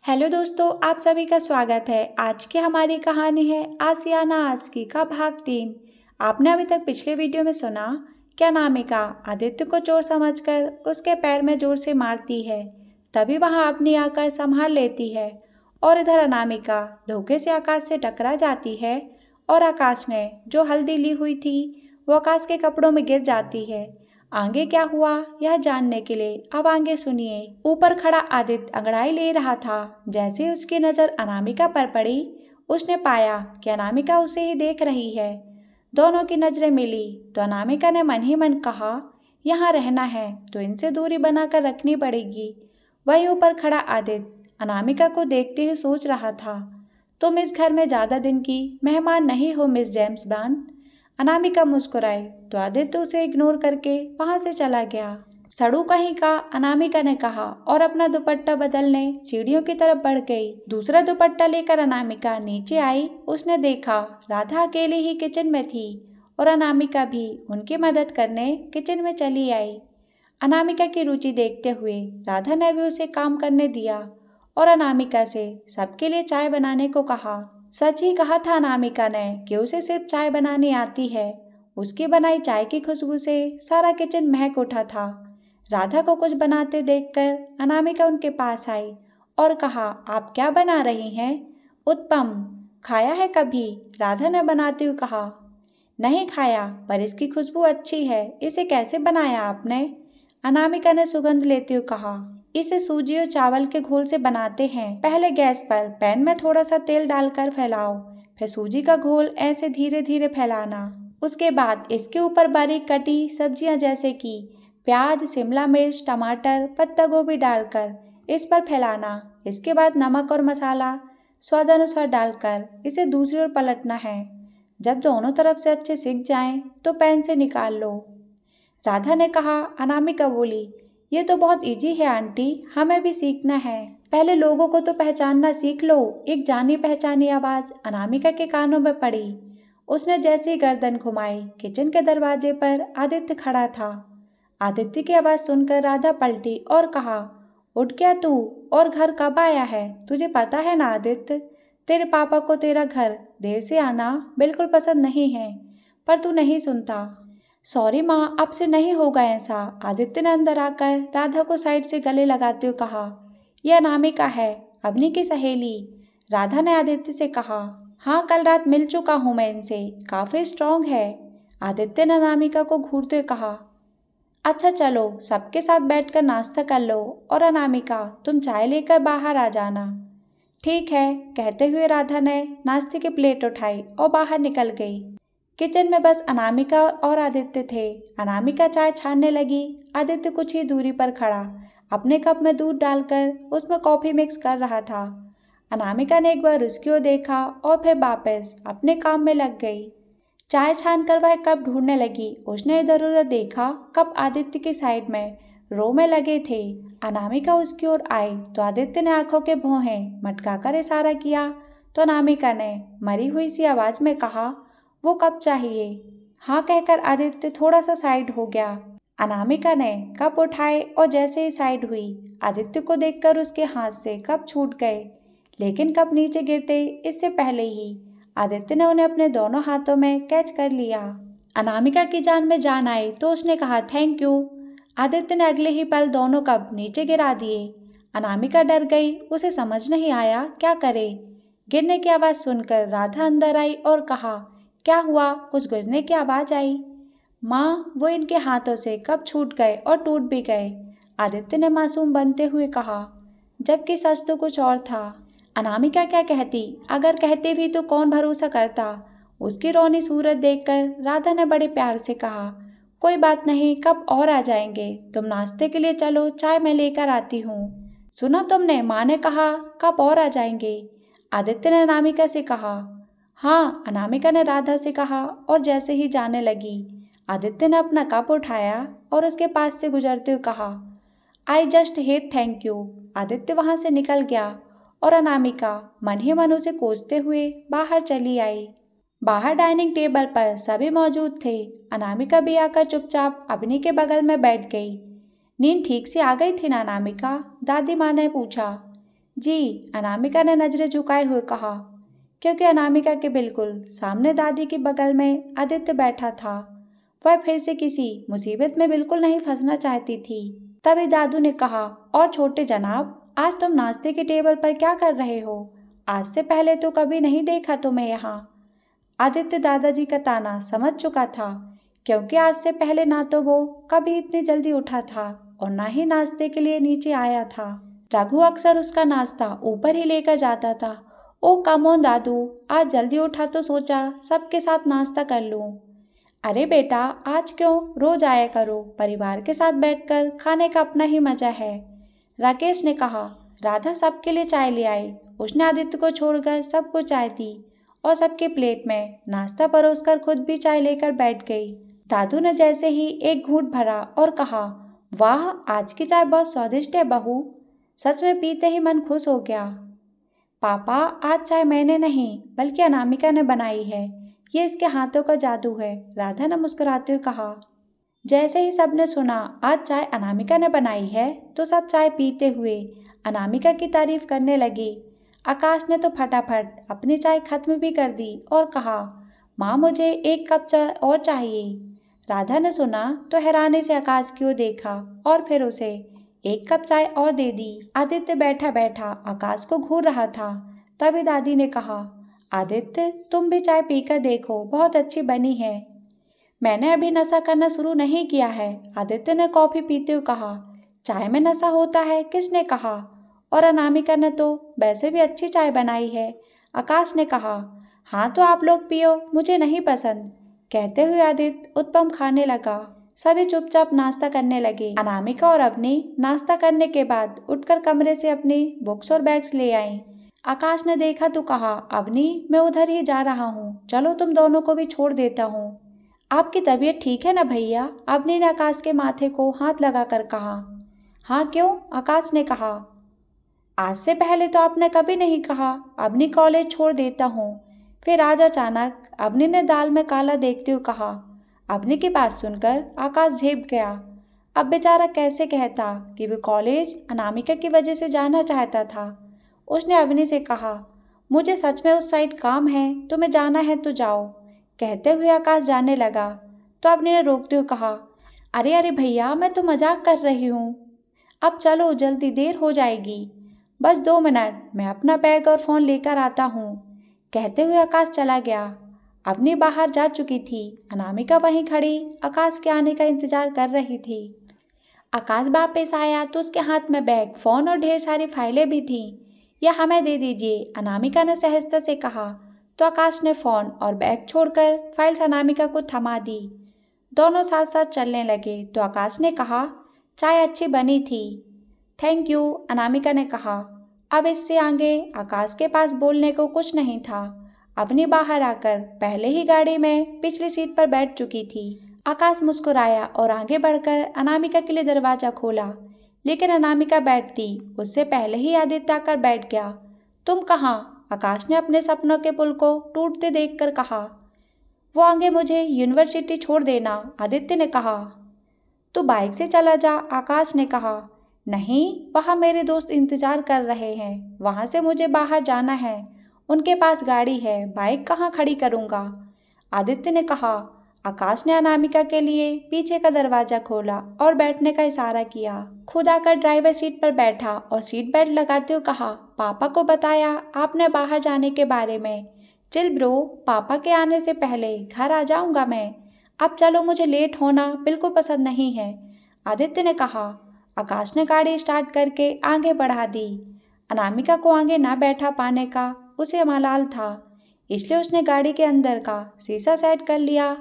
Hello दोस्तों, आप सभी का स्वागत है। आज की हमारी कहानी है आसियाना आस्की का भाग 3। आपने अभी तक पिछले वीडियो में सुना कि अनामिका आदित्य को चोर समझकर उसके पैर में जोर से मारती है। तभी वहां अपनी आकर संभाल लेती है और इधर अनामिका धोखे से आकाश से टकरा जाती है और आकाश ने जो हल्दी ली हुई थी वो आकाश के कपड़ों में गिर जाती है। आगे क्या हुआ यह जानने के लिए अब आगे सुनिए। ऊपर खड़ा आदित्य अंगड़ाई ले रहा था। जैसे उसकी नजर अनामिका पर पड़ी, उसने पाया कि अनामिका उसे ही देख रही है। दोनों की नजरें मिली तो अनामिका ने मन ही मन कहा, यहाँ रहना है तो इनसे दूरी बनाकर रखनी पड़ेगी। वहीं ऊपर खड़ा आदित्य अनामिका को देखते हुए सोच रहा था, तुम इस घर में ज्यादा दिन की मेहमान नहीं हो मिस जेम्स बॉन्ड। अनामिका मुस्कुराई तो आदित्य उसे इग्नोर करके वहां से चला गया। सड़ू कहीं का, अनामिका ने कहा और अपना दुपट्टा बदलने सीढ़ियों की तरफ बढ़ गई। दूसरा दुपट्टा लेकर अनामिका नीचे आई। उसने देखा राधा अकेले ही किचन में थी और अनामिका भी उनकी मदद करने किचन में चली आई। अनामिका की रुचि देखते हुए राधा ने भी उसे काम करने दिया और अनामिका से सबके लिए चाय बनाने को कहा। सच ही कहा था अनामिका ने कि उसे सिर्फ चाय बनानी आती है। उसकी बनाई चाय की खुशबू से सारा किचन महक उठा था। राधा को कुछ बनाते देखकर अनामिका उनके पास आई और कहा, आप क्या बना रही हैं? उत्पम। खाया है कभी? राधा ने बनाते हुए कहा। नहीं खाया, पर इसकी खुशबू अच्छी है। इसे कैसे बनाया आपने? अनामिका ने सुगंध लेते हुए कहा। इसे सूजी और चावल के घोल से बनाते हैं। पहले गैस पर पैन में थोड़ा सा तेल डालकर फैलाओ, फिर सूजी का घोल ऐसे धीरे धीरे फैलाना। उसके बाद इसके ऊपर बारीक कटी सब्जियां जैसे कि प्याज, शिमला मिर्च, टमाटर, पत्ता गोभी डालकर इस पर फैलाना। इसके बाद नमक और मसाला स्वाद अनुसार डालकर इसे दूसरी ओर पलटना है। जब दोनों तरफ से अच्छे सिक जाएं तो पैन से निकाल लो। राधा ने कहा। अनामिका बोली, ये तो बहुत इजी है आंटी, हमें भी सीखना है। पहले लोगों को तो पहचानना सीख लो। एक जानी पहचानी आवाज अनामिका के कानों में पड़ी। उसने जैसे ही गर्दन घुमाई, किचन के दरवाजे पर आदित्य खड़ा था। आदित्य की आवाज सुनकर राधा पलटी और कहा, उठ गया तू? और घर कब आया है? तुझे पता है ना आदित्य, तेरे पापा को तेरा घर देर से आना बिल्कुल पसंद नहीं है, पर तू नहीं सुनता। सॉरी माँ, अब से नहीं होगा ऐसा। आदित्य ने अंदर आकर राधा को साइड से गले लगाते हुए कहा, यह अनामिका है, अवनी की सहेली। राधा ने आदित्य से कहा, हाँ कल रात मिल चुका हूँ मैं इनसे, काफी स्ट्रांग है। आदित्य ने अनामिका को घूरते हुए कहा, अच्छा चलो सबके साथ बैठकर नाश्ता कर लो और अनामिका तुम चाय लेकर बाहर आ जाना। ठीक है, कहते हुए राधा ने नाश्ते की प्लेट उठाई और बाहर निकल गई। किचन में बस अनामिका और आदित्य थे। अनामिका चाय छानने लगी। आदित्य कुछ ही दूरी पर खड़ा अपने कप में दूध डालकर उसमें कॉफी मिक्स कर रहा था। अनामिका ने एक बार उसकी ओर देखा और फिर वापस अपने काम में लग गई। चाय छानकर वह कप ढूंढने लगी। उसने इधर उधर देखा, कप आदित्य की साइड में रो में लगे थे। अनामिका उसकी ओर आई तो आदित्य ने आंखों के भौहें मटकाकर इशारा किया तो अनामिका ने मरी हुई सी आवाज में कहा, वो कप चाहिए। हाँ कहकर आदित्य थोड़ा सा साइड हो गया। अनामिका ने कप उठाए और जैसे ही साइड हुई, आदित्य को देखकर उसके हाथ से कप छूट गए। लेकिन कप नीचे गिरते इससे पहले ही आदित्य ने उन्हें अपने दोनों हाथों में कैच कर लिया। अनामिका की जान में जान आई तो उसने कहा, थैंक यू। आदित्य ने अगले ही पल दोनों कप नीचे गिरा दिए। अनामिका डर गई, उसे समझ नहीं आया क्या करे। गिरने की आवाज सुनकर राधा अंदर आई और कहा, क्या हुआ? कुछ गिरने की आवाज आई। माँ, वो इनके हाथों से कप छूट गए और टूट भी गए, आदित्य ने मासूम बनते हुए कहा, जबकि सच तो कुछ और था। अनामिका क्या कहती? अगर कहते भी तो कौन भरोसा करता? उसकी रोनी सूरत देखकर राधा ने बड़े प्यार से कहा, कोई बात नहीं, कप और आ जाएंगे। तुम नाश्ते के लिए चलो, चाय मैं लेकर आती हूँ। सुना तुमने, माँ ने कहा कप और आ जाएंगे। आदित्य ने अनामिका से कहा। हाँ, अनामिका ने राधा से कहा और जैसे ही जाने लगी, आदित्य ने अपना कप उठाया और उसके पास से गुजरते हुए कहा, I just hate thank you. Aditya वहां से निकल गया और अनामिका मन ही मन उसे कोसते हुए बाहर चली आई। बाहर डाइनिंग टेबल पर सभी मौजूद थे। अनामिका भी आकर चुपचाप अवनी के बगल में बैठ गई। नींद ठीक से आ गई थी ना अनामिका? दादी माँ ने पूछा। जी, अनामिका ने नजरें झुकाए हुए कहा, क्योंकि अनामिका के बिल्कुल सामने दादी के बगल में आदित्य बैठा था। वह फिर से किसी मुसीबत में बिल्कुल नहीं फंसना चाहती थी। तभी दादू ने कहा, और छोटे जनाब, आज तुम नाश्ते के टेबल पर क्या कर रहे हो? आज से पहले तो कभी नहीं देखा तुम्हें यहाँ। आदित्य दादाजी का ताना समझ चुका था, क्योंकि आज से पहले ना तो वो कभी इतनी जल्दी उठा था और ना ही नाश्ते के लिए नीचे आया था। रघु अक्सर उसका नाश्ता ऊपर ही लेकर जाता था। ओ कम ऑन दादू, आज जल्दी उठा तो सोचा सबके साथ नाश्ता कर लूं। अरे बेटा, आज क्यों? रोज आया करो, परिवार के साथ बैठकर खाने का अपना ही मजा है। राकेश ने कहा। राधा सबके लिए चाय ले आई। उसने आदित्य को छोड़कर सबको चाय दी और सबके प्लेट में नाश्ता परोसकर खुद भी चाय लेकर बैठ गई। दादू ने जैसे ही एक घूंट भरा और कहा, वाह, आज की चाय बहुत स्वादिष्ट है बहू। सच में पीते ही मन खुश हो गया। पापा, आज चाय मैंने नहीं बल्कि अनामिका ने बनाई है। ये इसके हाथों का जादू है, राधा ने मुस्कुराते हुए कहा। जैसे ही सबने सुना आज चाय अनामिका ने बनाई है, तो सब चाय पीते हुए अनामिका की तारीफ करने लगे। आकाश ने तो फटाफट अपनी चाय खत्म भी कर दी और कहा, माँ, मुझे एक कप चाय और चाहिए। राधा ने सुना तो हैरानी से आकाश की ओर देखा और फिर उसे एक कप चाय और दे दी। आदित्य बैठा बैठा आकाश को घूर रहा था। तभी दादी ने कहा, आदित्य, तुम भी चाय पीकर देखो, बहुत अच्छी बनी है। मैंने अभी नशा करना शुरू नहीं किया है, आदित्य ने कॉफी पीते हुए कहा। चाय में नशा होता है, किसने कहा? और अनामिका ने तो वैसे भी अच्छी चाय बनाई है, आकाश ने कहा। हाँ तो आप लोग पियो, मुझे नहीं पसंद, कहते हुए आदित्य उत्पम खाने लगा। सभी चुपचाप नाश्ता करने लगे। अनामिका और अवनी नाश्ता करने के बाद उठकर कमरे से अपनी बुक्स और बैग्स ले आईं। आकाश ने देखा तो कहा, अवनी, मैं उधर ही जा रहा हूँ, चलो तुम दोनों को भी छोड़ देता हूँ। आपकी तबीयत ठीक है ना भैया? अवनी ने आकाश के माथे को हाथ लगाकर कहा। हाँ क्यों? आकाश ने कहा। आज से पहले तो आपने कभी नहीं कहा अवनी कॉलेज छोड़ देता हूँ। फिर आज अचानक अवनी ने दाल में काला देखते हुए कहा। अवनी की बात सुनकर आकाश झेप गया। अब बेचारा कैसे कहता कि वो कॉलेज अनामिका की वजह से जाना चाहता था। उसने अवनी से कहा, मुझे सच में उस साइड काम है, तुम्हें जाना है तो जाओ। कहते हुए आकाश जाने लगा तो अवनी ने रोकते हुए कहा, अरे अरे भैया, मैं तो मजाक कर रही हूँ। अब चलो, जल्दी देर हो जाएगी। बस 2 मिनट, मैं अपना बैग और फ़ोन लेकर आता हूँ। कहते हुए आकाश चला गया। अवनी बाहर जा चुकी थी। अनामिका वहीं खड़ी आकाश के आने का इंतजार कर रही थी। आकाश वापस आया तो उसके हाथ में बैग, फ़ोन और ढेर सारी फाइलें भी थीं। यह हमें दे दीजिए, अनामिका ने सहजता से कहा। तो आकाश ने फ़ोन और बैग छोड़कर फाइल्स अनामिका को थमा दी। दोनों साथ साथ चलने लगे तो आकाश ने कहा, चाय अच्छी बनी थी। थैंक यू, अनामिका ने कहा। अब इससे आगे आकाश के पास बोलने को कुछ नहीं था। अपनी बाहर आकर पहले ही गाड़ी में पिछली सीट पर बैठ चुकी थी। आकाश मुस्कुराया और आगे बढ़कर अनामिका के लिए दरवाजा खोला, लेकिन अनामिका बैठती उससे पहले ही आदित्य आकर बैठ गया। तुम कहाँ? आकाश ने अपने सपनों के पुल को टूटते देखकर कहा। वो आगे मुझे यूनिवर्सिटी छोड़ देना, आदित्य ने कहा। तो बाइक से चला जा, आकाश ने कहा। नहीं, वहाँ मेरे दोस्त इंतजार कर रहे हैं, वहाँ से मुझे बाहर जाना है, उनके पास गाड़ी है, बाइक कहाँ खड़ी करूँगा, आदित्य ने कहा। आकाश ने अनामिका के लिए पीछे का दरवाजा खोला और बैठने का इशारा किया। खुद आकर ड्राइवर सीट पर बैठा और सीट बेल्ट लगाते हुए कहा, पापा को बताया आपने बाहर जाने के बारे में? चिल ब्रो, पापा के आने से पहले घर आ जाऊंगा मैं। अब चलो, मुझे लेट होना बिल्कुल पसंद नहीं है, आदित्य ने कहा। आकाश ने गाड़ी स्टार्ट करके आगे बढ़ा दी। अनामिका को आगे ना बैठा पाने का उसे मलाल था, इसलिए उसने गाड़ी के अंदर का शीशा सेट कर लिया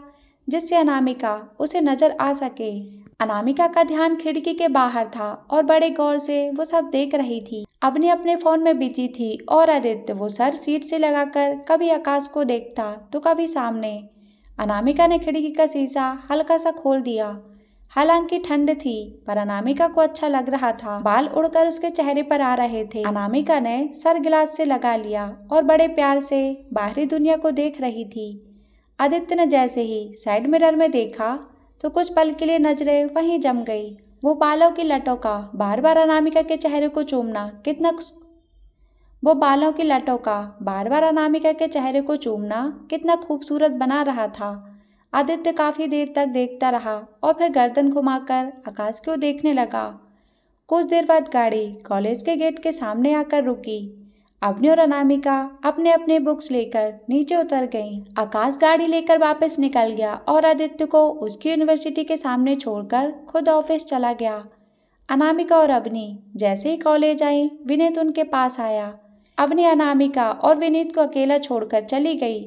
जिससे अनामिका उसे नजर आ सके। अनामिका का ध्यान खिड़की के बाहर था और बड़े गौर से वो सब देख रही थी। अवनी अपने फोन में बिजी थी और आदित्य वो सर सीट से लगाकर कभी आकाश को देखता तो कभी सामने। अनामिका ने खिड़की का शीशा हल्का सा खोल दिया। हालांकि ठंड थी, पर अनामिका को अच्छा लग रहा था। बाल उड़कर उसके चेहरे पर आ रहे थे। अनामिका ने सर गिलास से लगा लिया और बड़े प्यार से बाहरी दुनिया को देख रही थी। आदित्य ने जैसे ही साइड मिरर में देखा तो कुछ पल के लिए नजरें वहीं जम गई। वो बालों की लटों का बार बार अनामिका के चेहरे को चूमना कितना वो बालों की लटों का बार बार अनामिका के चेहरे को चूमना कितना खूबसूरत बना रहा था। आदित्य काफी देर तक देखता रहा और फिर गर्दन घुमाकर आकाश को देखने लगा। कुछ देर बाद गाड़ी कॉलेज के गेट के सामने आकर रुकी। अवनी और अनामिका अपने अपने बुक्स लेकर नीचे उतर गईं। आकाश गाड़ी लेकर वापस निकल गया और आदित्य को उसकी यूनिवर्सिटी के सामने छोड़कर खुद ऑफिस चला गया। अनामिका और अवनी जैसे ही कॉलेज आई, विनीत उनके पास आया। अवनी अनामिका और विनीत को अकेला छोड़कर चली गई।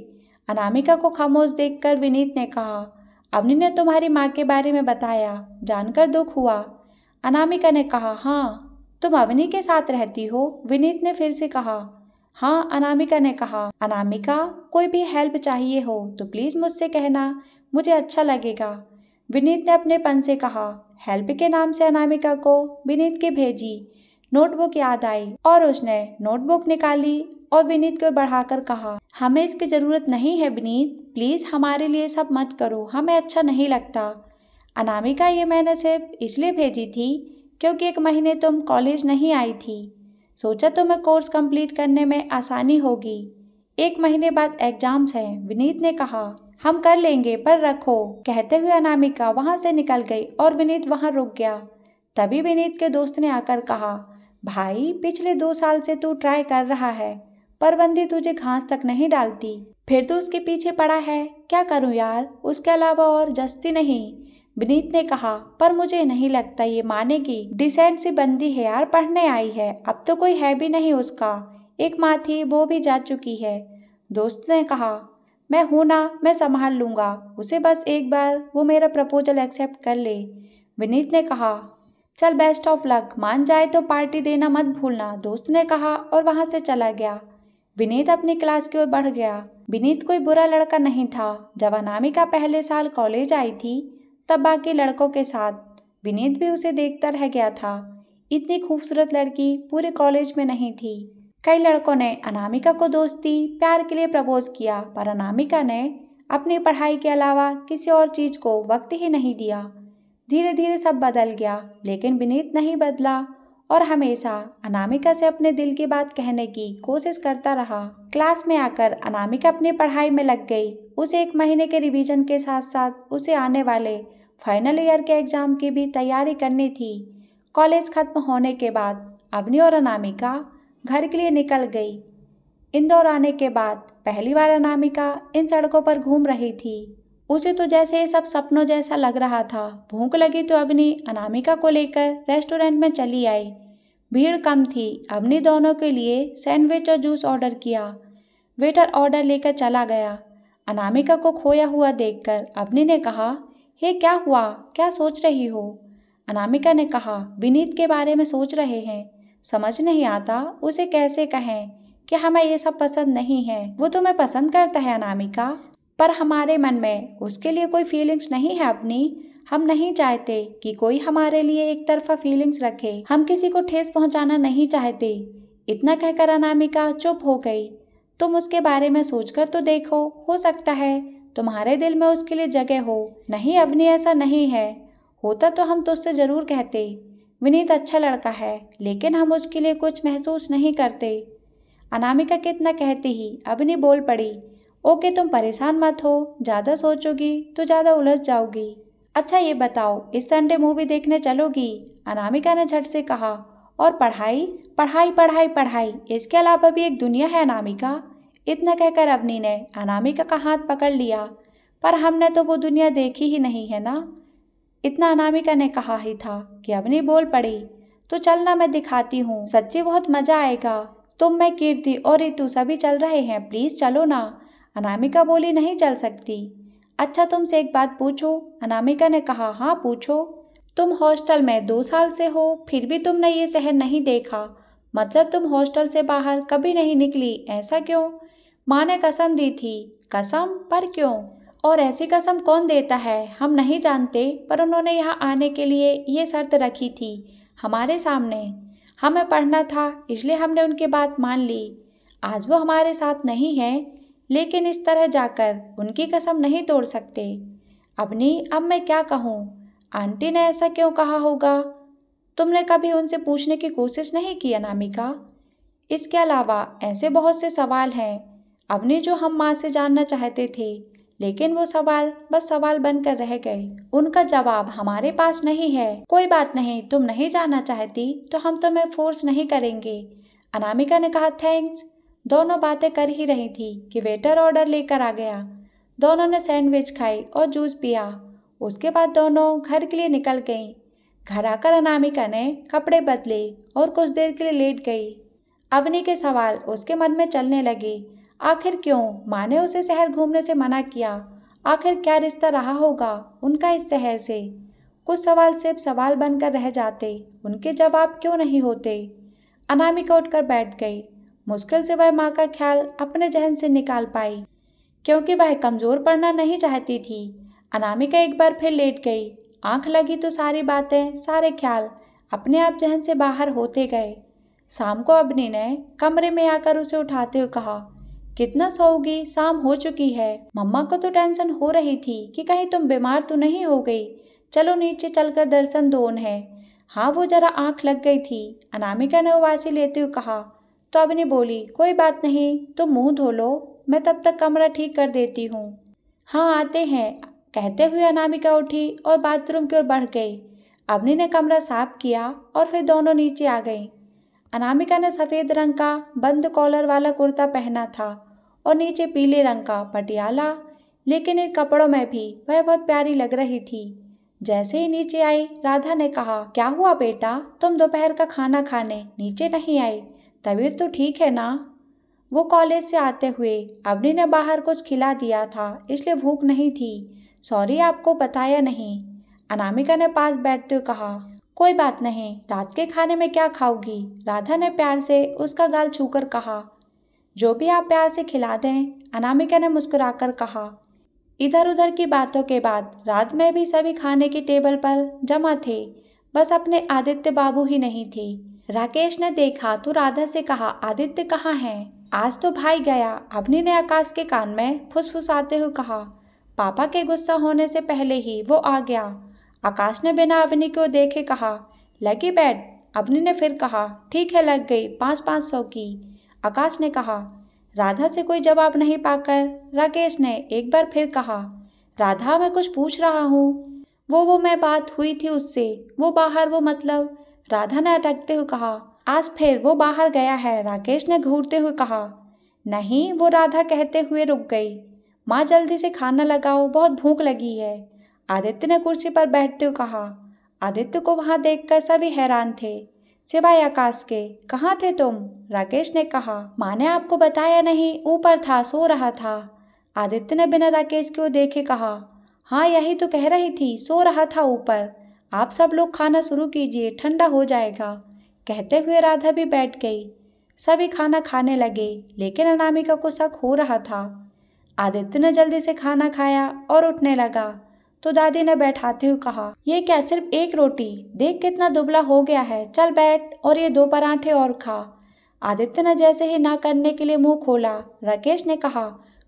अनामिका को खामोश देखकर विनीत ने कहा, अवनी ने तुम्हारी माँ के बारे में बताया, जानकर दुख हुआ। अनामिका ने कहा, हाँ, तुम अवनी के साथ रहती हो? विनीत ने फिर से कहा। हाँ, अनामिका ने कहा। अनामिका, कोई भी हेल्प चाहिए हो तो प्लीज मुझसे कहना, मुझे अच्छा लगेगा। विनीत ने अपने पन से कहा। हेल्प के नाम से अनामिका को विनीत की भेजी नोटबुक याद आई और उसने नोटबुक निकाली और विनीत को बढ़ाकर कहा, हमें इसकी जरूरत नहीं है विनीत, प्लीज हमारे लिए सब मत करो, हमें अच्छा नहीं लगता। अनामिका, ये मैंने सिर्फ इसलिए भेजी थी क्योंकि 1 महीने तुम कॉलेज नहीं आई थी। सोचा तुम्हें कोर्स कंप्लीट करने में आसानी होगी। 1 महीने बाद एग्जाम्स हैं, विनीत ने कहा। हम कर लेंगे, पर रखो। कहते हुए अनामिका वहां से निकल गई और विनीत वहां रुक गया। तभी विनीत के दोस्त ने आकर कहा, भाई, पिछले 2 साल से तू ट्राई कर रहा है, पर बंदी तुझे घास तक नहीं डालती, फिर तू उसके पीछे पड़ा है। क्या करूं यार, उसके अलावा और जस्ती नहीं। विनीत ने कहा, पर मुझे नहीं लगता ये मानेगी। डिसेंट सी बंदी है यार, पढ़ने आई है, अब तो कोई है भी नहीं उसका। एक माँ थी, वो भी जा चुकी है। दोस्त ने कहा, मैं हूं ना, मैं संभाल लूंगा उसे, बस एक बार वो मेरा प्रपोजल एक्सेप्ट कर ले। विनीत ने कहा, चल बेस्ट ऑफ लक, मान जाए तो पार्टी देना मत भूलना, दोस्त ने कहा और वहां से चला गया। विनीत अपनी क्लास की ओर बढ़ गया। विनीत कोई बुरा लड़का नहीं था। जब अनामिका पहले साल कॉलेज आई थी, तब बाकी लड़कों के साथ विनीत भी उसे देखता रह गया था। इतनी खूबसूरत लड़की पूरे कॉलेज में नहीं थी। कई लड़कों ने अनामिका को दोस्ती, प्यार के लिए प्रपोज किया, पर अनामिका ने अपनी पढ़ाई के अलावा किसी और चीज को वक्त ही नहीं दिया। धीरे धीरे सब बदल गया, लेकिन विनीत नहीं बदला और हमेशा अनामिका से अपने दिल की बात कहने की कोशिश करता रहा। क्लास में आकर अनामिका अपनी पढ़ाई में लग गई। उसे 1 महीने के रिवीजन के साथ साथ उसे आने वाले फाइनल ईयर के एग्जाम की भी तैयारी करनी थी। कॉलेज खत्म होने के बाद अवनी और अनामिका घर के लिए निकल गई। इंदौर आने के बाद पहली बार अनामिका इन सड़कों पर घूम रही थी। उसे तो जैसे ये सब सपनों जैसा लग रहा था। भूख लगी तो अवनी अनामिका को लेकर रेस्टोरेंट में चली आई। भीड़ कम थी। अवनी दोनों के लिए सैंडविच और जूस ऑर्डर किया। वेटर ऑर्डर लेकर चला गया। अनामिका को खोया हुआ देखकर अवनी ने कहा, हे क्या हुआ, क्या सोच रही हो? अनामिका ने कहा, विनीत के बारे में सोच रहे हैं, समझ नहीं आता उसे कैसे कहें कि हमें ये सब पसंद नहीं है। वो तुम्हें पसंद करता है अनामिका, पर हमारे मन में उसके लिए कोई फीलिंग्स नहीं है अपनी। हम नहीं चाहते कि कोई हमारे लिए एक तरफा फीलिंग्स रखे। हम किसी को ठेस पहुंचाना नहीं चाहते। इतना कहकर अनामिका चुप हो गई। तुम उसके बारे में सोचकर तो देखो, हो सकता है तुम्हारे दिल में उसके लिए जगह हो। नहीं अवनी, ऐसा नहीं है। होता तो हम तुझसे जरूर कहते। विनीत अच्छा लड़का है, लेकिन हम उसके लिए कुछ महसूस नहीं करते। अनामिका कितना कहती ही अवनी बोल पड़ी, ओके, तुम परेशान मत हो, ज्यादा सोचोगी तो ज्यादा उलझ जाओगी। अच्छा ये बताओ, इस संडे मूवी देखने चलोगी? अनामिका ने झट से कहा। और पढ़ाई? पढ़ाई पढ़ाई पढ़ाई, इसके अलावा भी एक दुनिया है अनामिका। इतना कहकर अवनी ने अनामिका का हाथ पकड़ लिया। पर हमने तो वो दुनिया देखी ही नहीं है ना। इतना अनामिका ने कहा ही था कि अवनी बोल पड़ी, तो चलना, मैं दिखाती हूँ, सच्ची बहुत मजा आएगा। तुम, मैं, कीर्ति और रितु सभी चल रहे हैं, प्लीज चलो ना। अनामिका बोली, नहीं चल सकती। अच्छा तुमसे एक बात पूछूं? अनामिका ने कहा, हाँ पूछो। तुम हॉस्टल में 2 साल से हो, फिर भी तुमने ये शहर नहीं देखा। मतलब तुम हॉस्टल से बाहर कभी नहीं निकली, ऐसा क्यों? माँ ने कसम दी थी। कसम? पर क्यों? और ऐसी कसम कौन देता है, हम नहीं जानते, पर उन्होंने यहाँ आने के लिए ये शर्त रखी थी हमारे सामने। हमें पढ़ना था, इसलिए हमने उनकी बात मान ली। आज वो हमारे साथ नहीं है, लेकिन इस तरह जाकर उनकी कसम नहीं तोड़ सकते। अवनी, अब मैं क्या कहूँ? आंटी ने ऐसा क्यों कहा होगा? तुमने कभी उनसे पूछने की कोशिश नहीं की अनामिका? इसके अलावा ऐसे बहुत से सवाल हैं अवनी जो हम माँ से जानना चाहते थे, लेकिन वो सवाल बस सवाल बनकर रह गए। उनका जवाब हमारे पास नहीं है। कोई बात नहीं, तुम नहीं जानना चाहती तो हम तुम्हें फोर्स नहीं करेंगे। अनामिका ने कहा थैंक्स। दोनों बातें कर ही रही थी कि वेटर ऑर्डर लेकर आ गया। दोनों ने सैंडविच खाई और जूस पिया। उसके बाद दोनों घर के लिए निकल गईं। घर आकर अनामिका ने कपड़े बदले और कुछ देर के लिए लेट गई। अवनी के सवाल उसके मन में चलने लगे। आखिर क्यों माँ ने उसे शहर घूमने से मना किया? आखिर क्या रिश्ता रहा होगा उनका इस शहर से? कुछ सवाल सिर्फ सवाल बनकर रह जाते, उनके जवाब क्यों नहीं होते? अनामिका उठकर बैठ गई। मुश्किल से वह माँ का ख्याल अपने जहन से निकाल पाई, क्योंकि वह कमजोर पड़ना नहीं चाहती थी। अनामिका एक बार फिर लेट गई। आंख लगी तो सारी बातें, सारे ख्याल अपने आप जहन से बाहर होते गए। शाम को अवनी ने कमरे में आकर उसे उठाते हुए कहा, कितना सोओगी, शाम हो चुकी है। मम्मा को तो टेंशन हो रही थी कि कहीं तुम बीमार तो नहीं हो गई। चलो नीचे चलकर दर्शन दो उन्हें। हाँ, वो जरा आंख लग गई थी, अनामिका ने उबासी लेते हुए कहा। तो अवनी बोली, कोई बात नहीं, तुम मुंह धो लो, मैं तब तक कमरा ठीक कर देती हूँ। हाँ, आते हैं, कहते हुए अनामिका उठी और बाथरूम की ओर बढ़ गई। अवनी ने कमरा साफ किया और फिर दोनों नीचे आ गईं। अनामिका ने सफेद रंग का बंद कॉलर वाला कुर्ता पहना था और नीचे पीले रंग का पटियाला, लेकिन इन कपड़ों में भी वह बहुत प्यारी लग रही थी। जैसे ही नीचे आई, राधा ने कहा, क्या हुआ बेटा, तुम दोपहर का खाना खाने नीचे नहीं आई? तबीयत तो ठीक है ना? वो कॉलेज से आते हुए अवनी ने बाहर कुछ खिला दिया था, इसलिए भूख नहीं थी। सॉरी, आपको बताया नहीं, अनामिका ने पास बैठते हुए कहा। कोई बात नहीं, रात के खाने में क्या खाओगी? राधा ने प्यार से उसका गाल छूकर कहा। जो भी आप प्यार से खिला दें, अनामिका ने मुस्कुराकर कहा। इधर उधर की बातों के बाद रात में भी सभी खाने की टेबल पर जमा थे, बस अपने आदित्य बाबू ही नहीं थे। राकेश ने देखा तो राधा से कहा, आदित्य कहाँ है? आज तो भाई गया। अवनी ने आकाश के कान में फुसफुसाते हुए कहा। पापा के गुस्सा होने से पहले ही वो आ गया। आकाश ने बिना अवनी को देखे कहा, लगी बेड? अवनी ने फिर कहा, ठीक है, लग गई, 500 की। आकाश ने कहा। राधा से कोई जवाब नहीं पाकर राकेश ने एक बार फिर कहा, राधा, मैं कुछ पूछ रहा हूँ। वो मैं बात हुई थी उससे, वो बाहर, वो मतलब। राधा ने अटकते हुए कहा। आज फिर वो बाहर गया है, राकेश ने घूरते हुए कहा। नहीं, वो राधा कहते हुए रुक गई। माँ, जल्दी से खाना लगाओ, बहुत भूख लगी है, आदित्य ने कुर्सी पर बैठते हुए कहा। आदित्य को वहां देखकर सभी हैरान थे, सिवाय आकाश के। कहाँ थे तुम? राकेश ने कहा। माँ ने आपको बताया नहीं, ऊपर था, सो रहा था, आदित्य ने बिना राकेश को देखे कहा। हाँ, यही तो कह रही थी, सो रहा था ऊपर। आप सब लोग खाना शुरू कीजिए, ठंडा हो जाएगा, कहते हुए राधा भी बैठ गई। सभी खाना खाने लगे, लेकिन अनामिका को शक हो रहा था। आदित्य ने जल्दी से खाना खाया और उठने लगा तो दादी ने बैठाते हुए कहा, ये क्या, सिर्फ एक रोटी? देख कितना दुबला हो गया है, चल बैठ और ये 2 पराठे और खा। आदित्य ने जैसे ही ना करने के लिए मुंह खोला, राकेश ने कहा,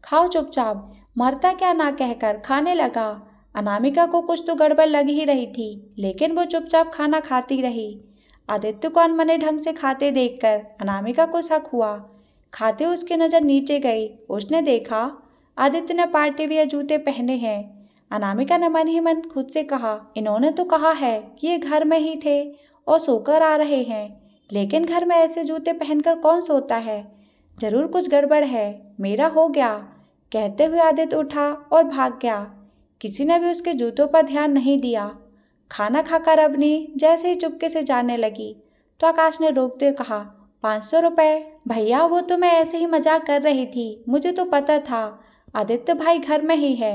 खाओ चुपचाप। मरता क्या ना कहकर खाने लगा। अनामिका को कुछ तो गड़बड़ लग ही रही थी, लेकिन वो चुपचाप खाना खाती रही। आदित्य को अनमने ढंग से खाते देखकर अनामिका को शक हुआ। खाते उसकी नजर नीचे गई। उसने देखा आदित्य ने पार्टी वियर जूते पहने हैं। अनामिका ने मन ही मन खुद से कहा, इन्होंने तो कहा है कि ये घर में ही थे और सोकर आ रहे हैं, लेकिन घर में ऐसे जूते पहनकर कौन सोता है? जरूर कुछ गड़बड़ है, मेरा हो गया, कहते हुए आदित्य उठा और भाग गया। किसी ने भी उसके जूतों पर ध्यान नहीं दिया। खाना खाकर अवनी जैसे ही चुपके से जाने लगी तो आकाश ने रोकते हुए कहा, 500 रुपए? भैया, वो तो मैं ऐसे ही मजाक कर रही थी, मुझे तो पता था आदित्य भाई घर में ही है,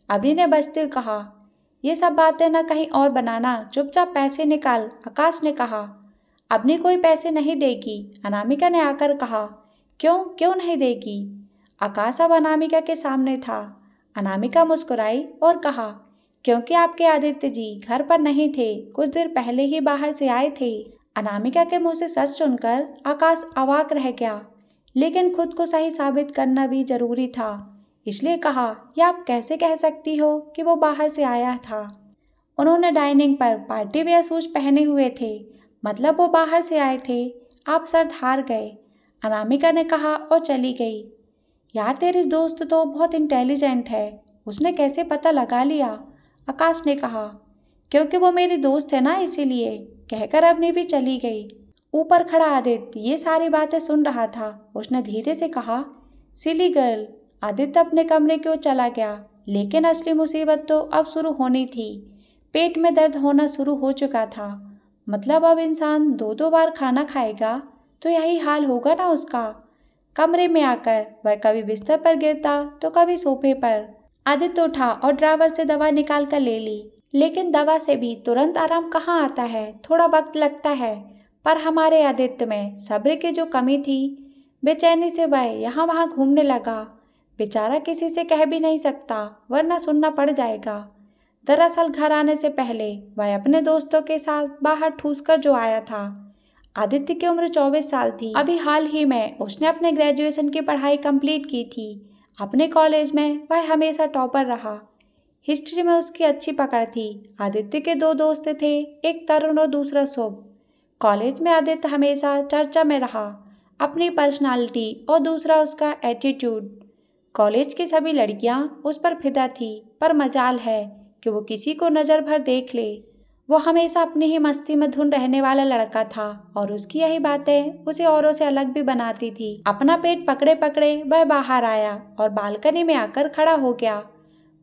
अवनी ने बचते हुए कहा। ये सब बातें न कहीं और बनाना, चुपचाप पैसे निकाल, आकाश ने कहा। अवनी कोई पैसे नहीं देगी, अनामिका ने आकर कहा। क्यों क्यों नहीं देगी? आकाश अब अनामिका के सामने था। अनामिका मुस्कुराई और कहा, क्योंकि आपके आदित्य जी घर पर नहीं थे, कुछ देर पहले ही बाहर से आए थे। अनामिका के मुंह से सच सुनकर आकाश अवाक रह गया, लेकिन खुद को सही साबित करना भी जरूरी था, इसलिए कहा, यह आप कैसे कह सकती हो कि वो बाहर से आया था? उन्होंने डाइनिंग पर पार्टी वेयर शूज पहने हुए थे, मतलब वो बाहर से आए थे। आप शर्त हार गए। अनामिका ने कहा और चली गई। यार तेरी दोस्त तो बहुत इंटेलिजेंट है, उसने कैसे पता लगा लिया? आकाश ने कहा। क्योंकि वो मेरी दोस्त है ना, इसीलिए, कहकर अवनी भी चली गई। ऊपर खड़ा आदित्य ये सारी बातें सुन रहा था। उसने धीरे से कहा, सिली गर्ल। आदित्य अपने कमरे की ओर चला गया, लेकिन असली मुसीबत तो अब शुरू होनी थी। पेट में दर्द होना शुरू हो चुका था। मतलब अब इंसान 2-2 बार खाना खाएगा तो यही हाल होगा ना उसका। कमरे में आकर वह कभी बिस्तर पर गिरता तो कभी सोफे पर। आदित्य उठा और ड्रावर से दवा निकाल कर ले ली। लेकिन दवा से भी तुरंत आराम कहाँ आता है, थोड़ा वक्त लगता है। पर हमारे आदित्य में सब्र की जो कमी थी, बेचैनी से वह यहाँ वहाँ घूमने लगा। बेचारा किसी से कह भी नहीं सकता, वरना सुनना पड़ जाएगा। दरअसल घर आने से पहले वह अपने दोस्तों के साथ बाहर ठूस कर जो आया था। आदित्य की उम्र 24 साल थी। अभी हाल ही में उसने अपने ग्रेजुएशन की पढ़ाई कंप्लीट की थी। अपने कॉलेज में वह हमेशा टॉपर रहा। हिस्ट्री में उसकी अच्छी पकड़ थी। आदित्य के 2 दोस्त थे, एक तरुण और दूसरा शुभ। कॉलेज में आदित्य हमेशा चर्चा में रहा, अपनी पर्सनालिटी और दूसरा उसका एटीट्यूड। कॉलेज की सभी लड़कियां उस पर फिदा थी, पर मजाल है कि वो किसी को नज़र भर देख ले। वो हमेशा अपनी ही मस्ती में धुन रहने वाला लड़का था और उसकी यही बातें उसे औरों से अलग भी बनाती थी। अपना पेट पकड़े पकड़े वह बाहर आया और बालकनी में आकर खड़ा हो गया।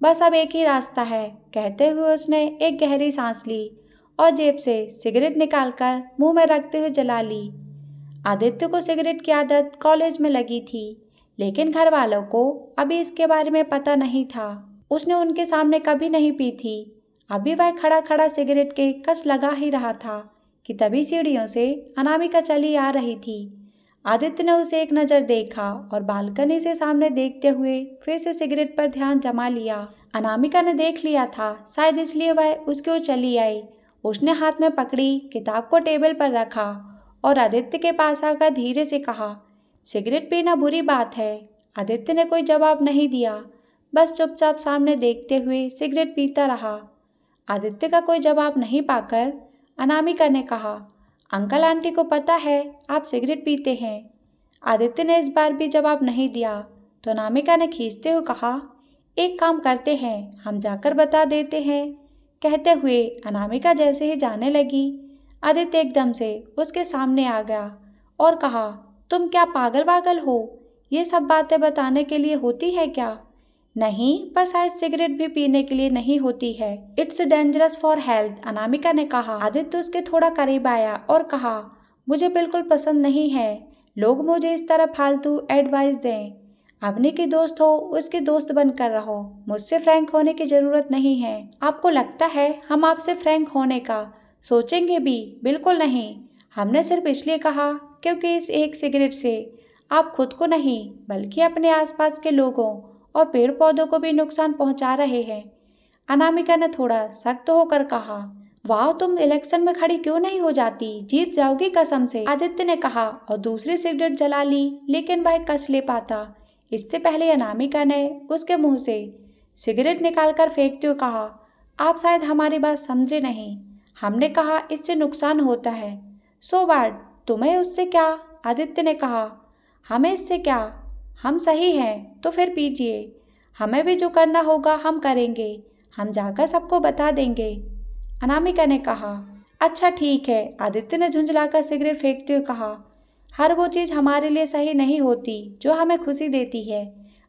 बस अब एक ही रास्ता है, कहते हुए उसने एक गहरी सांस ली और जेब से सिगरेट निकालकर मुंह में रखते हुए जला ली। आदित्य को सिगरेट की आदत कॉलेज में लगी थी, लेकिन घर वालों को अभी इसके बारे में पता नहीं था। उसने उनके सामने कभी नहीं पी थी। अभी वह खड़ा खड़ा सिगरेट के कस लगा ही रहा था कि तभी सीढ़ियों से अनामिका चली आ रही थी। आदित्य ने उसे एक नज़र देखा और बालकनी से सामने देखते हुए फिर से सिगरेट पर ध्यान जमा लिया। अनामिका ने देख लिया था, शायद इसलिए वह उसकी ओर चली आई। उसने हाथ में पकड़ी किताब को टेबल पर रखा और आदित्य के पास आकर धीरे से कहा, सिगरेट पीना बुरी बात है। आदित्य ने कोई जवाब नहीं दिया, बस चुपचाप सामने देखते हुए सिगरेट पीता रहा। आदित्य का कोई जवाब नहीं पाकर अनामिका ने कहा, अंकल आंटी को पता है आप सिगरेट पीते हैं। आदित्य ने इस बार भी जवाब नहीं दिया तो अनामिका ने खींचते हुए कहा, एक काम करते हैं, हम जाकर बता देते हैं। कहते हुए अनामिका जैसे ही जाने लगी, आदित्य एकदम से उसके सामने आ गया और कहा, तुम क्या पागल वागल हो? ये सब बातें बताने के लिए होती है क्या? नहीं, पर शायद सिगरेट भी पीने के लिए नहीं होती है। It's dangerous for health, Anamika ने कहा। आदित्य उसके थोड़ा करीब आया और कहा, मुझे बिल्कुल पसंद नहीं है लोग मुझे इस तरह फालतू एडवाइस दें। अवनी की दोस्त हो, उसकी दोस्त बनकर रहो। मुझसे फ्रैंक होने की जरूरत नहीं है। आपको लगता है हम आपसे फ्रैंक होने का सोचेंगे भी? बिल्कुल नहीं। हमने सिर्फ इसलिए कहा क्योंकि इस एक सिगरेट से आप खुद को नहीं बल्कि अपने आसपास के लोगों और पेड़ पौधों को भी नुकसान पहुंचा रहे हैं। अनामिका ने थोड़ा सख्त होकर कहा, वाह, तुम इलेक्शन में खड़ी क्यों नहीं हो जाती? जीत जाओगी कसम से। आदित्य ने कहा और दूसरी सिगरेट जला ली, लेकिन वह कस ले पाता इससे पहले अनामिका ने उसके मुंह से सिगरेट निकालकर फेंकते हुए कहा, आप शायद हमारी बात समझे नहीं। हमने कहा इससे नुकसान होता है। सो व्हाट, तुम्हें उससे क्या? आदित्य ने कहा, हमें इससे क्या? हम सही हैं तो फिर पीजिए। हमें भी जो करना होगा हम करेंगे। हम जाकर सबको बता देंगे। अनामिका ने कहा, अच्छा ठीक है। आदित्य ने झुंझलाकर सिगरेट फेंकते हुए कहा, हर वो चीज़ हमारे लिए सही नहीं होती जो हमें खुशी देती है।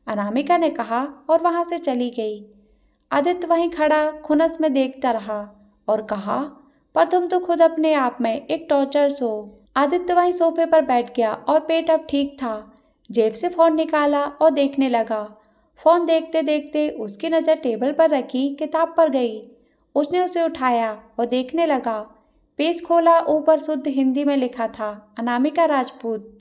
अनामिका ने कहा और वहां से चली गई। आदित्य वहीं खड़ा खुनस में देखता रहा और कहा, पर तुम तो खुद अपने आप में एक टॉर्चर्स हो। आदित्य वहीं सोफे पर बैठ गया और पेट अब ठीक था। जेब से फोन निकाला और देखने लगा। फोन देखते देखते उसकी नज़र टेबल पर रखी किताब पर गई। उसने उसे उठाया और देखने लगा। पेज खोला, ऊपर शुद्ध हिंदी में लिखा था, अनामिका राजपूत।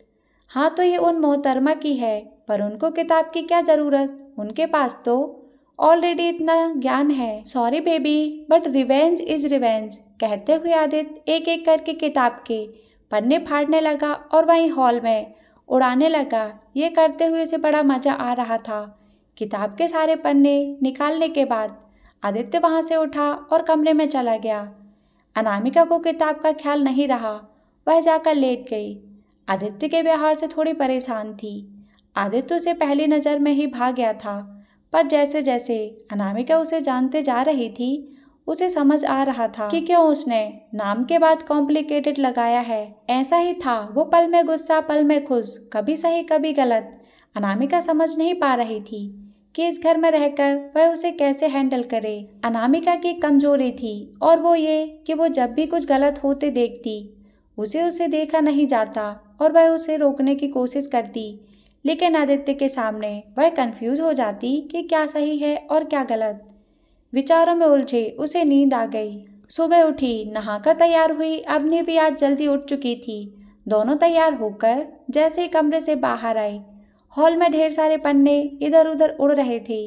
हाँ, तो ये उन मोहतरमा की है, पर उनको किताब की क्या जरूरत? उनके पास तो ऑलरेडी इतना ज्ञान है। Sorry baby, but revenge is revenge. कहते हुए आदित्य एक एक करके किताब के पन्ने फाड़ने लगा और वहीं हॉल में उड़ाने लगा। ये करते हुए उसे बड़ा मजा आ रहा था। किताब के सारे पन्ने निकालने के बाद आदित्य वहां से उठा और कमरे में चला गया। अनामिका को किताब का ख्याल नहीं रहा। वह जाकर लेट गई। आदित्य के व्यवहार से थोड़ी परेशान थी। आदित्य उसे पहली नज़र में ही भा गया था, पर जैसे जैसे अनामिका उसे जानते जा रही थी, उसे समझ आ रहा था कि क्यों उसने नाम के बाद कॉम्प्लिकेटेड लगाया है। ऐसा ही था, वो पल में गुस्सा, पल में खुश, कभी सही कभी गलत। अनामिका समझ नहीं पा रही थी कि इस घर में रहकर वह उसे कैसे हैंडल करे। अनामिका की कमजोरी थी और वो ये कि वो जब भी कुछ गलत होते देखती, उसे देखा नहीं जाता और वह उसे रोकने की कोशिश करती, लेकिन आदित्य के सामने वह कंफ्यूज हो जाती कि क्या सही है और क्या गलत। विचारों में उलझे उसे नींद आ गई। सुबह उठी, नहाकर तैयार हुई। अवनी भी आज जल्दी उठ चुकी थी। दोनों तैयार होकर जैसे ही कमरे से बाहर आई, हॉल में ढेर सारे पन्ने इधर उधर उड़ रहे थे।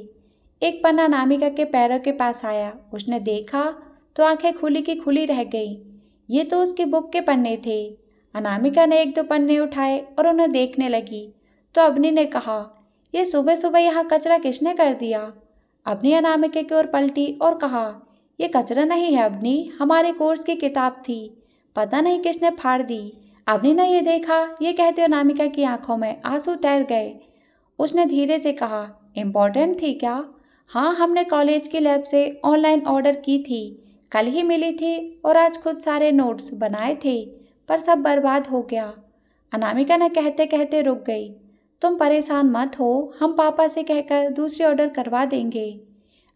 एक पन्ना अनामिका के पैरों के पास आया। उसने देखा तो आंखें खुली की खुली रह गई। ये तो उसकी बुक के पन्ने थे। अनामिका ने एक दो पन्ने उठाए और उन्हें देखने लगी तो अवनी ने कहा, ये सुबह सुबह यहाँ कचरा किसने कर दिया? अवनी अनामिका की ओर पलटी और कहा, ये कचरा नहीं है अवनी, हमारे कोर्स की किताब थी, पता नहीं किसने फाड़ दी। अवनी ने ये देखा, ये कहते अनामिका की आंखों में आंसू तैर गए। उसने धीरे से कहा, इम्पोर्टेंट थी क्या? हाँ, हमने कॉलेज की लैब से ऑनलाइन ऑर्डर की थी, कल ही मिली थी और आज खुद सारे नोट्स बनाए थे, पर सब बर्बाद हो गया। अनामिका ने कहते कहते रुक गई। तुम परेशान मत हो, हम पापा से कहकर दूसरी ऑर्डर करवा देंगे।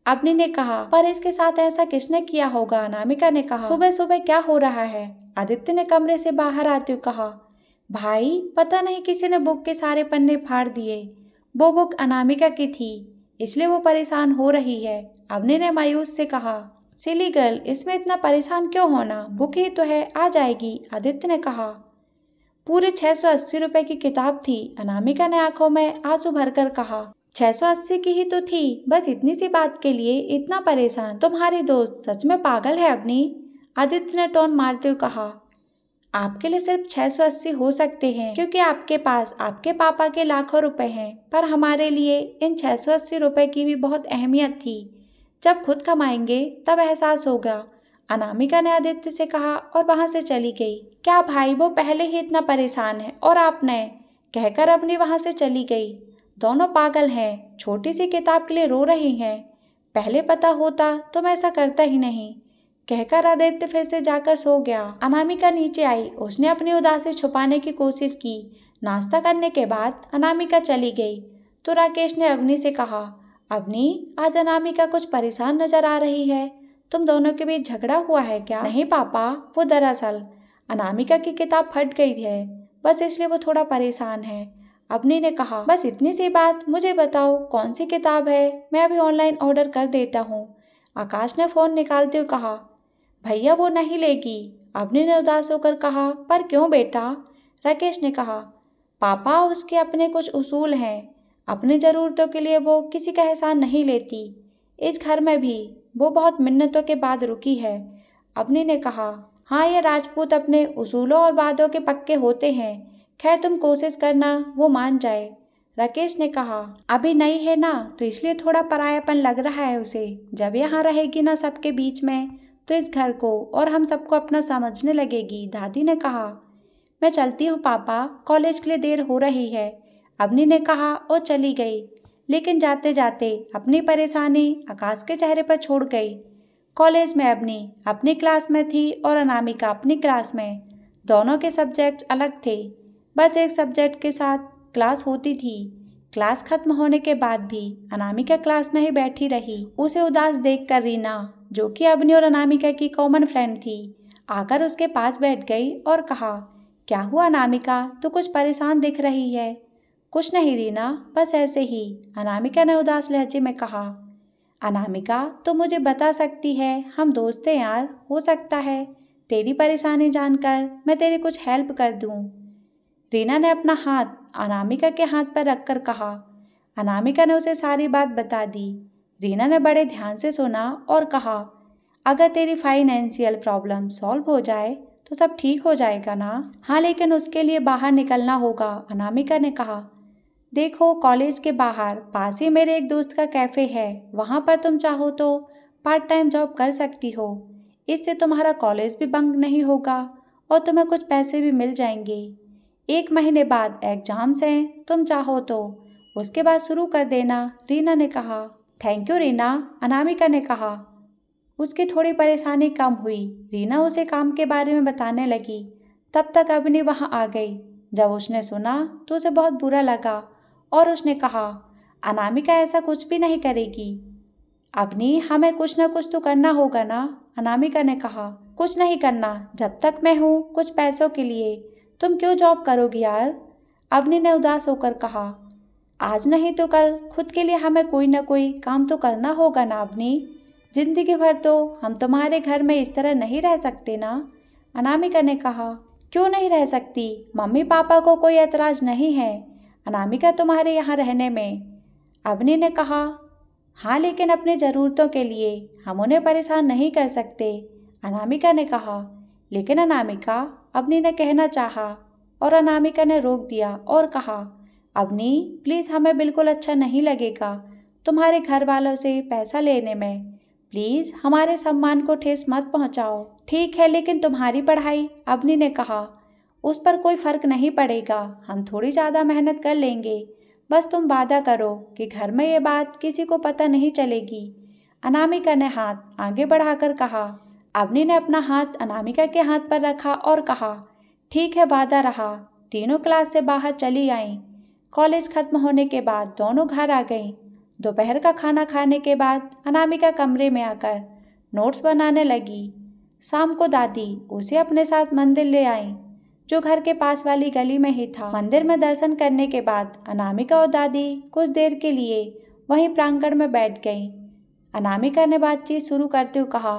अवनी ने कहा, पर इसके साथ ऐसा किसने किया होगा? अनामिका ने कहा, सुबह सुबह क्या हो रहा है? आदित्य ने कमरे से बाहर आते हुए कहा, भाई पता नहीं किसी ने बुक के सारे पन्ने फाड़ दिए। वो बुक अनामिका की थी, इसलिए वो परेशान हो रही है। अवनी ने मायूस से कहा, सिली गर्ल, इसमें इतना परेशान क्यों होना, बुक ही तो है, आ जाएगी। आदित्य ने कहा, पूरे 680 रुपए की किताब थी। अनामिका ने आंखों में आंसू भरकर कहा, 680 की ही तो थी, बस इतनी सी बात के लिए इतना परेशान? तुम्हारी दोस्त सच में पागल है अवनी। आदित्य ने टोन मारते हुए कहा, आपके लिए सिर्फ 680 हो सकते हैं क्योंकि आपके पास आपके पापा के लाखों रुपए हैं, पर हमारे लिए इन 680 रुपए की भी बहुत अहमियत थी। जब खुद कमाएंगे तब एहसास होगा। अनामिका ने आदित्य से कहा और वहां से चली गई। क्या भाई, वो पहले ही इतना परेशान है और आपने, कहकर अपनी वहां से चली गई। दोनों पागल हैं, छोटी सी किताब के लिए रो रही हैं। पहले पता होता तो मैं ऐसा करता ही नहीं, कहकर आदित्य फिर से जाकर सो गया। अनामिका नीचे आई। उसने अपनी उदासी छुपाने की कोशिश की। नाश्ता करने के बाद अनामिका चली गई तो राकेश ने अवनी से कहा, अवनी, आज अनामिका कुछ परेशान नजर आ रही है, तुम दोनों के बीच झगड़ा हुआ है क्या? नहीं पापा, वो दरअसल अनामिका की किताब फट गई है, बस इसलिए वो थोड़ा परेशान है। अवनी ने कहा, बस इतनी सी बात, मुझे बताओ कौन सी किताब है, मैं अभी ऑनलाइन ऑर्डर कर देता हूँ। आकाश ने फोन निकालते हुए कहा, भैया वो नहीं लेगी। अवनी ने उदास होकर कहा, पर क्यों बेटा? राकेश ने कहा, पापा, उसके अपने कुछ उसूल हैं, अपनी ज़रूरतों के लिए वो किसी का एहसान नहीं लेती। इस घर में भी वो बहुत मिन्नतों के बाद रुकी है। अवनी ने कहा, हाँ, ये राजपूत अपने उसूलों और वादों के पक्के होते हैं। खैर तुम कोशिश करना वो मान जाए। राकेश ने कहा, अभी नई है ना, तो इसलिए थोड़ा परायापन लग रहा है उसे। जब यहाँ रहेगी ना सबके बीच में, तो इस घर को और हम सबको अपना समझने लगेगी। दादी ने कहा, मैं चलती हूँ पापा, कॉलेज के लिए देर हो रही है। अवनी ने कहा और चली गई, लेकिन जाते जाते अपनी परेशानी आकाश के चेहरे पर छोड़ गई। कॉलेज में अवनी अपनी क्लास में थी और अनामिका अपनी क्लास में। दोनों के सब्जेक्ट अलग थे, बस एक सब्जेक्ट के साथ क्लास होती थी। क्लास खत्म होने के बाद भी अनामिका क्लास में ही बैठी रही। उसे उदास देखकर रीना, जो कि अवनी और अनामिका की कॉमन फ्रेंड थी, आकर उसके पास बैठ गई और कहा, क्या हुआ अनामिका, तू कुछ परेशान दिख रही है? कुछ नहीं रीना, बस ऐसे ही। अनामिका ने उदास लहजे में कहा। अनामिका, तो मुझे बता सकती है, हम दोस्त हैं यार, हो सकता है तेरी परेशानी जानकर मैं तेरी कुछ हेल्प कर दूं। रीना ने अपना हाथ अनामिका के हाथ पर रखकर कहा। अनामिका ने उसे सारी बात बता दी। रीना ने बड़े ध्यान से सुना और कहा, अगर तेरी फाइनेंशियल प्रॉब्लम सॉल्व हो जाए तो सब ठीक हो जाएगा ना? हाँ, लेकिन उसके लिए बाहर निकलना होगा। अनामिका ने कहा, देखो, कॉलेज के बाहर पास ही मेरे एक दोस्त का कैफ़े है, वहाँ पर तुम चाहो तो पार्ट टाइम जॉब कर सकती हो। इससे तुम्हारा कॉलेज भी बंक नहीं होगा और तुम्हें कुछ पैसे भी मिल जाएंगे। 1 महीने बाद एग्जाम्स हैं, तुम चाहो तो उसके बाद शुरू कर देना, रीना ने कहा। थैंक यू रीना, अनामिका ने कहा। उसकी थोड़ी परेशानी कम हुई। रीना उसे काम के बारे में बताने लगी। तब तक अवनी वहां आ गई। जब उसने सुना तो उसे बहुत बुरा लगा और उसने कहा, अनामिका ऐसा कुछ भी नहीं करेगी। अवनी, हमें कुछ ना कुछ तो करना होगा ना, अनामिका ने कहा। कुछ नहीं करना, जब तक मैं हूँ, कुछ पैसों के लिए। तुम क्यों जॉब करोगी यार, अवनी ने उदास होकर कहा। आज नहीं तो कल खुद के लिए हमें कोई ना कोई काम तो करना होगा ना अवनी। जिंदगी भर तो हम तुम्हारे घर में इस तरह नहीं रह सकते ना, अनामिका ने कहा। क्यों नहीं रह सकती, मम्मी पापा को कोई ऐतराज नहीं है अनामिका तुम्हारे यहाँ रहने में, अवनी ने कहा। हाँ, लेकिन अपनी ज़रूरतों के लिए हम उन्हें परेशान नहीं कर सकते, अनामिका ने कहा। लेकिन अनामिका, अवनी ने कहना चाहा और अनामिका ने रोक दिया और कहा, अवनी प्लीज़, हमें बिल्कुल अच्छा नहीं लगेगा तुम्हारे घर वालों से पैसा लेने में। प्लीज़ हमारे सम्मान को ठेस मत पहुंचाओ। ठीक है, लेकिन तुम्हारी पढ़ाई, अवनी ने कहा, उस पर कोई फर्क नहीं पड़ेगा, हम थोड़ी ज़्यादा मेहनत कर लेंगे। बस तुम वादा करो कि घर में ये बात किसी को पता नहीं चलेगी, अनामिका ने हाथ आगे बढ़ाकर कहा। अवनी ने अपना हाथ अनामिका के हाथ पर रखा और कहा, ठीक है, वादा रहा। तीनों क्लास से बाहर चली आईं। कॉलेज खत्म होने के बाद दोनों घर आ गईं। दोपहर का खाना खाने के बाद अनामिका कमरे में आकर नोट्स बनाने लगी। शाम को दादी उसे अपने साथ मंदिर ले आईं, जो घर के पास वाली गली में ही था। मंदिर में दर्शन करने के बाद अनामिका और दादी कुछ देर के लिए वहीं प्रांगण में बैठ गईं। अनामिका ने बातचीत शुरू करते हुए कहा,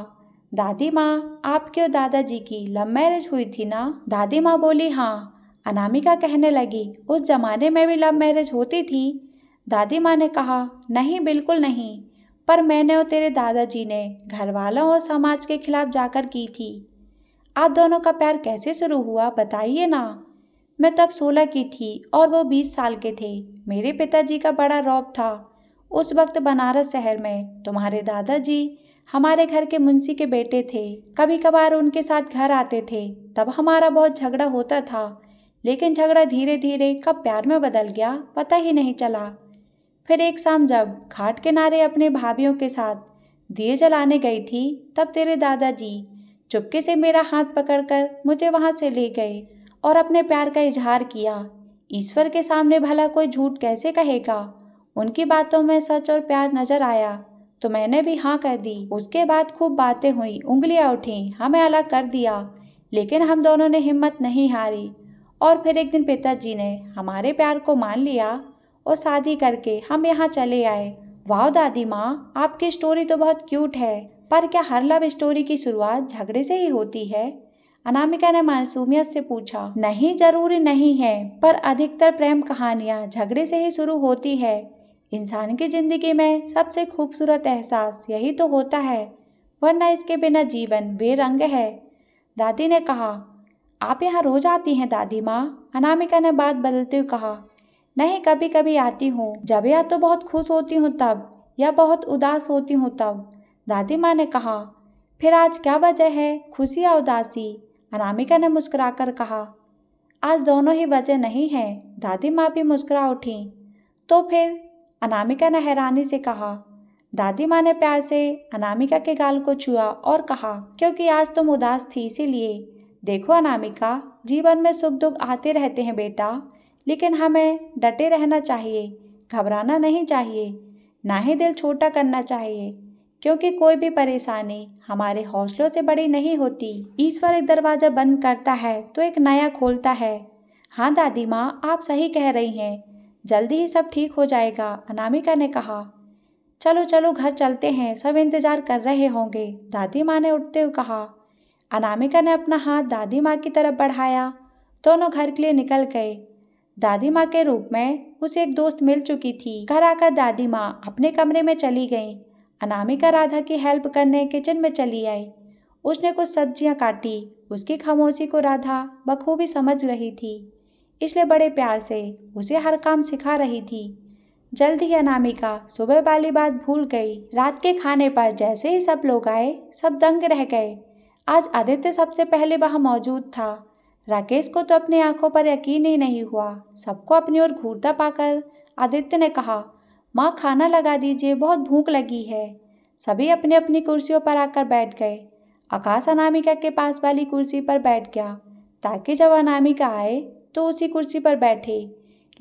दादी माँ, आपके और दादाजी की लव मैरिज हुई थी ना? दादी माँ बोली, हाँ। अनामिका कहने लगी, उस जमाने में भी लव मैरिज होती थी? दादी माँ ने कहा, नहीं, बिल्कुल नहीं, पर मैंने और तेरे दादाजी ने घर वालों और समाज के खिलाफ जाकर की थी। आप दोनों का प्यार कैसे शुरू हुआ, बताइए ना। मैं तब 16 की थी और वो 20 साल के थे। मेरे पिताजी का बड़ा रौब था उस वक्त बनारस शहर में। तुम्हारे दादाजी हमारे घर के मुंशी के बेटे थे। कभी कभार उनके साथ घर आते थे, तब हमारा बहुत झगड़ा होता था, लेकिन झगड़ा धीरे धीरे कब प्यार में बदल गया पता ही नहीं चला। फिर एक शाम जब घाट किनारे अपने भाभीियों के साथ दिए जलाने गई थी, तब तेरे दादाजी चुपके से मेरा हाथ पकड़कर मुझे वहां से ले गए और अपने प्यार का इजहार किया। ईश्वर के सामने भला कोई झूठ कैसे कहेगा। उनकी बातों में सच और प्यार नजर आया तो मैंने भी हाँ कर दी। उसके बाद खूब बातें हुई, उंगलियां उठी, हमें अलग कर दिया, लेकिन हम दोनों ने हिम्मत नहीं हारी। और फिर एक दिन पिताजी ने हमारे प्यार को मान लिया और शादी करके हम यहाँ चले आए। वाह दादी माँ, आपकी स्टोरी तो बहुत क्यूट है, पर क्या हर लव स्टोरी की शुरुआत झगड़े से ही होती है? अनामिका ने मासूमियत से पूछा। नहीं, जरूरी नहीं है, पर अधिकतर प्रेम कहानियां झगड़े से ही शुरू होती है। इंसान की जिंदगी में सबसे खूबसूरत एहसास यही तो होता है, वरना इसके बिना जीवन बेरंग है, दादी ने कहा। आप यहाँ रोज आती हैं दादी माँ? अनामिका ने बात बदलते हुए कहा। नहीं, कभी कभी आती हूँ, जब या तो बहुत खुश होती हूँ तब, या बहुत उदास होती हूँ तब, दादी माँ ने कहा। फिर आज क्या वजह है, खुशी या उदासी? अनामिका ने मुस्कुराकर कहा। आज दोनों ही वजह नहीं है, दादी माँ भी मुस्कुरा उठी। तो फिर? अनामिका ने हैरानी से कहा। दादी माँ ने प्यार से अनामिका के गाल को छुआ और कहा, क्योंकि आज तुम उदास थी इसीलिए। देखो अनामिका, जीवन में सुख दुख आते रहते हैं बेटा, लेकिन हमें डटे रहना चाहिए, घबराना नहीं चाहिए, ना ही दिल छोटा करना चाहिए, क्योंकि कोई भी परेशानी हमारे हौसलों से बड़ी नहीं होती। ईश्वर एक दरवाजा बंद करता है तो एक नया खोलता है। हाँ दादी माँ, आप सही कह रही हैं, जल्दी ही सब ठीक हो जाएगा, अनामिका ने कहा। चलो चलो घर चलते हैं, सब इंतजार कर रहे होंगे, दादी माँ ने उठते हुए कहा। अनामिका ने अपना हाथ दादी माँ की तरफ बढ़ाया। दोनों घर के लिए निकल गए। दादी माँ के रूप में उसे एक दोस्त मिल चुकी थी। घर आकर दादी माँ अपने कमरे में चली गई। अनामिका राधा की हेल्प करने किचन में चली आई। उसने कुछ सब्जियां काटी। उसकी खामोशी को राधा बखूबी समझ रही थी, इसलिए बड़े प्यार से उसे हर काम सिखा रही थी। जल्द ही अनामिका सुबह वाली बात भूल गई। रात के खाने पर जैसे ही सब लोग आए, सब दंग रह गए। आज आदित्य सबसे पहले वहां मौजूद था। राकेश को तो अपनी आंखों पर यकीन ही नहीं हुआ। सबको अपनी ओर घूरता पाकर आदित्य ने कहा, माँ खाना लगा दीजिए, बहुत भूख लगी है। सभी अपनी अपनी कुर्सियों पर आकर बैठ गए। आकाश अनामिका के पास वाली कुर्सी पर बैठ गया ताकि जब अनामिका आए तो उसी कुर्सी पर बैठे,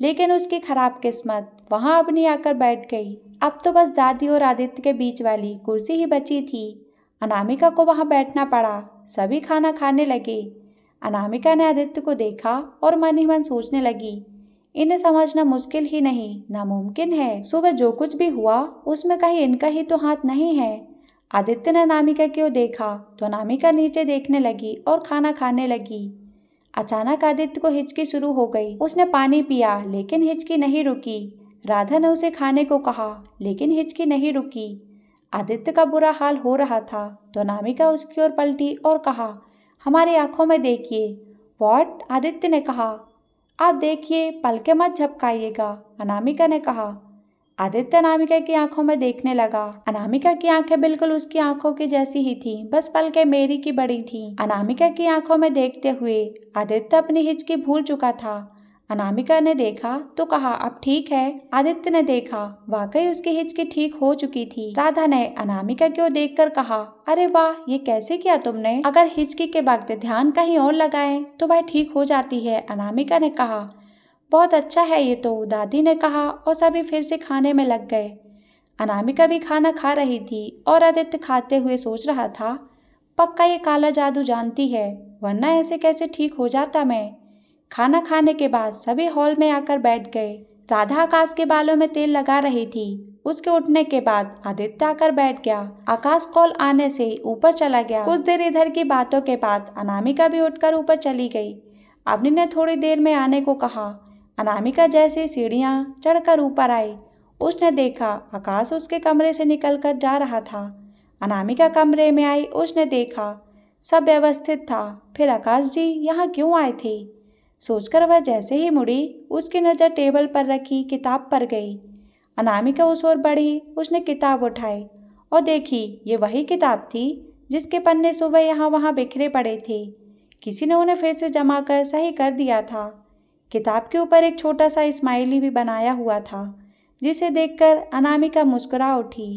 लेकिन उसकी खराब किस्मत वहां अपनी आकर बैठ गई। अब तो बस दादी और आदित्य के बीच वाली कुर्सी ही बची थी। अनामिका को वहां बैठना पड़ा। सभी खाना खाने लगे। अनामिका ने आदित्य को देखा और मन ही मन सोचने लगी, इन्हें समझना मुश्किल ही नहीं, नामुमकिन है। सुबह जो कुछ भी हुआ उसमें कहीं इनका ही तो हाथ नहीं है। आदित्य ने अनामिका की ओर देखा तो अनामिका नीचे देखने लगी और खाना खाने लगी। अचानक आदित्य को हिचकी शुरू हो गई। उसने पानी पिया लेकिन हिचकी नहीं रुकी। राधा ने उसे खाने को कहा लेकिन हिचकी नहीं रुकी। आदित्य का बुरा हाल हो रहा था तो अनामिका उसकी ओर पलटी और कहा, हमारी आंखों में देखिए। व्हाट? आदित्य ने कहा। आप देखिए, पलके मत झपकाइएगा, अनामिका ने कहा। आदित्य अनामिका की आंखों में देखने लगा। अनामिका की आंखें बिल्कुल उसकी आंखों की जैसी ही थी, बस पलकें मेरी की बड़ी थी। अनामिका की आंखों में देखते हुए आदित्य अपनी हिचकी भूल चुका था। अनामिका ने देखा तो कहा, अब ठीक है। आदित्य ने देखा, वाकई उसकी हिचकी ठीक हो चुकी थी। राधा ने अनामिका की ओर देखकर कहा, अरे वाह, ये कैसे किया तुमने? अगर हिचकी के वक्त ध्यान कहीं और लगाएं तो वह ठीक हो जाती है, अनामिका ने कहा। बहुत अच्छा है ये तो, दादी ने कहा और सभी फिर से खाने में लग गए। अनामिका भी खाना खा रही थी और आदित्य खाते हुए सोच रहा था, पक्का ये काला जादू जानती है, वरना ऐसे कैसे ठीक हो जाता मैं। खाना खाने के बाद सभी हॉल में आकर बैठ गए। राधा आकाश के बालों में तेल लगा रही थी। उसके उठने के बाद आदित्य आकर बैठ गया। आकाश कॉल आने से ऊपर चला गया। कुछ देर इधर की बातों के बाद अनामिका भी उठकर ऊपर चली गई। अवनी ने थोड़ी देर में आने को कहा। अनामिका जैसे सीढ़ियां चढ़कर ऊपर आई, उसने देखा आकाश उसके कमरे से निकलकर जा रहा था। अनामिका कमरे में आई, उसने देखा सब व्यवस्थित था। फिर आकाश जी यहाँ क्यों आए थे? सोचकर वह जैसे ही मुड़ी, उसकी नज़र टेबल पर रखी किताब पर गई। अनामिका उस ओर बढ़ी, उसने किताब उठाई और देखी ये वही किताब थी जिसके पन्ने सुबह यहाँ वहाँ बिखरे पड़े थे। किसी ने उन्हें फिर से जमा कर सही कर दिया था। किताब के ऊपर एक छोटा सा स्माइली भी बनाया हुआ था, जिसे देखकर अनामिका मुस्कुरा उठी।